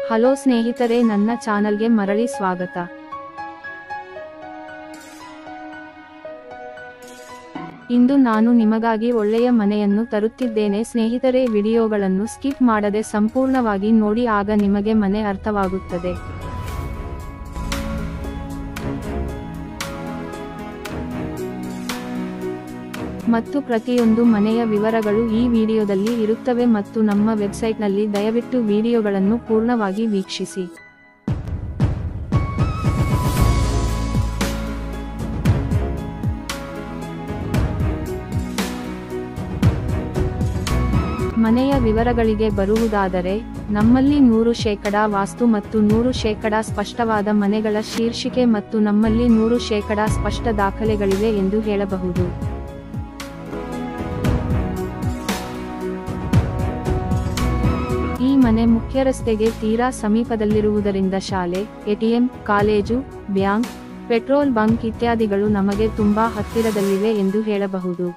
Hello ಸ್ನೇಹಿತರೆ, ನನ್ನ ಚಾನಲ್ಗೆ ಮರಳಿ ಸ್ವಾಗತ. ಇಂದು ನಾನು ನಿಮಗಾಗಿ ಒಳ್ಳೆಯ ಮನೆಯನ್ನು ತರುತ್ತಿದ್ದೇನೆ ಸ್ನೇಹಿತರೆ. ವಿಡಿಯೋಗಳನ್ನು ಸ್ಕಿಪ್ ಮಾಡದೆ ಸಂಪೂರ್ಣವಾಗಿ ನೋಡಿ, ಆಗ ನಿಮಗೆ ಮನೆ ಅರ್ಥವಾಗುತ್ತದೆ. ಮತ್ತು ಪ್ರತಿಯೊಂದು ಮನೆಯ ವಿವರಗಳು ಈ ವಿಡಿಯೋದಲ್ಲಿ ಇರುತ್ತವೆ ಮತ್ತು ನಮ್ಮ ವೆಬ್ಸೈಟ್ನಲ್ಲಿ ದಯವಿಟ್ಟು ವಿಡಿಯೋಗಳನ್ನು ಪೂರ್ಣವಾಗಿ ವೀಕ್ಷಿಸಿ. ಮನೆಯ ವಿವರಗಳಿಗೆ ಬರುವುದಾದರೆ, ನಮ್ಮಲ್ಲಿ 100% ವಾಸ್ತು ಮತ್ತು 100% ಸ್ಪಷ್ಟವಾದ ಮನೆಗಳ ಶೀರ್ಷಿಕೆ ಮತ್ತು ನಮ್ಮಲ್ಲಿ 100% ಸ್ಪಷ್ಟ ದಾಖಲೆಗಳಿವೆ ಎಂದು ಹೇಳಬಹುದು. ಈ ಮನೆ ಮುಖ್ಯ ರಸ್ತೆಗೆ ತೀರಾ ಸಮೀಪದಲ್ಲಿರುವುದರಿಂದ ಶಾಲೆ, ATM, college, bank, petrol bunk ಇತ್ಯಾದಿಗಳು ನಮಗೆ ತುಂಬಾ ಹತ್ತಿರದಲ್ಲಿವೆ ಎಂದು ಹೇಳಬಹುದು.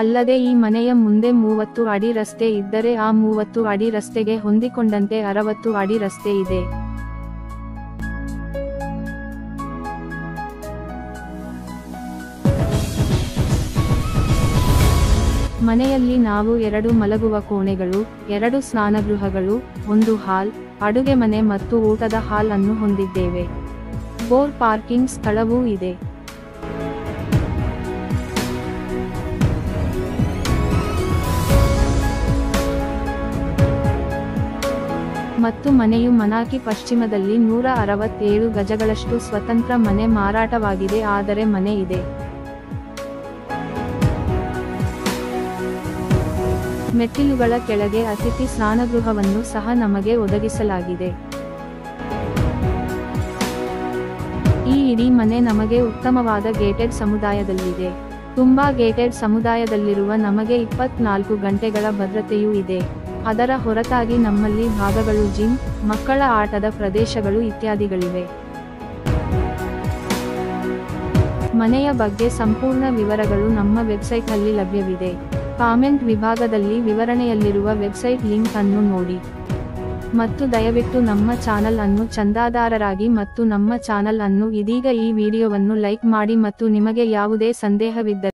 ಅಲ್ಲದೆ ಈ ಮನೆಯ ಮುಂದೆ 30 ಅಡಿ ರಸ್ತೆ ಇದ್ದರೆ ಆ 30 ಅಡಿ ರಸ್ತೆಗೆ ಹೊಂದಿಕೊಂಡಂತೆ 60 ಅಡಿ ರಸ್ತೆ ಇದೆ. ಮನೆಯಲ್ಲಿ ನಾವು 2 ಮಲಗುವ ಕೋಣೆಗಳು, 2 ಸ್ನಾನಗೃಹಗಳು, 1 ಹಾಲ್, ಅಡುಗೆ ಮನೆ ಮತ್ತು ಊಟದ ಹಾಲ್ ಅನ್ನು ಹೊಂದಿದ್ದೇವೆ. 4 ಪಾರ್ಕಿಂಗ್ ಸ್ಥಳವೂ ಇದೆ. ಮತ್ತು ಮನೆಯು ಮನಾಕಿ ಪಶ್ಚಿಮದಲ್ಲಿ 167 ಗಜಗಳಷ್ಟು ಸ್ವತಂತ್ರ ಮನೆ ಮಾರಾಟವಾಗಿದೆ. ಆದರೆ ಮನೆ ಇದೆ. ಮೆಟ್ಟಿಲುಗಳ ಕೆಳಗೆ ಅತಿಥಿ ಸ್ನಾನಗೃಹವನ್ನು ಸಹ ನಮಗೆ ಒದಗಿಸಲಾಗಿದೆ. ಈ ಇಡೀ ಮನೆ ನಮಗೆ ಉತ್ತಮವಾದ ಗೇಟೆಡ್ ಸಮುದಾಯದಲ್ಲಿದೆ. ತುಂಬಾ ಗೇಟೆಡ್ ಸಮುದಾಯದಲ್ಲಿರುವ ನಮಗೆ 24 ಗಂಟೆಗಳ ಭದ್ರತೆಯೂ ಇದೆ. ಅದರ ಹೊರತಾಗಿ ನಮ್ಮಲ್ಲಿ ಭಾಗಗಳು, ಜಿಮ್, ಮಕ್ಕಳ ಆಟದ ಪ್ರದೇಶಗಳು ಇತ್ಯಾದಿಗಳಿವೆ. ಮನೆಯ ಬಗ್ಗೆ ಸಂಪೂರ್ಣ ವಿವರಗಳು ನಮ್ಮ ವೆಬ್ಸೈಟ್ನಲ್ಲಿ ಲಭ್ಯವಿದೆ. ಕಾಮೆಂಟ್ ವಿಭಾಗದಲ್ಲಿ ವಿವರಣೆಯಲ್ಲಿರುವ ವೆಬ್ಸೈಟ್ ಲಿಂಕ್ ಅನ್ನು ನೋಡಿ. ಮತ್ತು ದಯವಿಟ್ಟು ನಮ್ಮ ಚಾನಲ್ ಅನ್ನು ಚಂದಾದಾರರಾಗಿ ಮತ್ತು ನಮ್ಮ ಚಾನಲ್ ಅನ್ನು ಇದೀಗ ಈ ವಿಡಿಯೋವನ್ನು ಲೈಕ್ ಮಾಡಿ ಮತ್ತು ನಿಮಗೆ ಯಾವುದೇ ಸಂದೇಹವಿದ್ದರೆ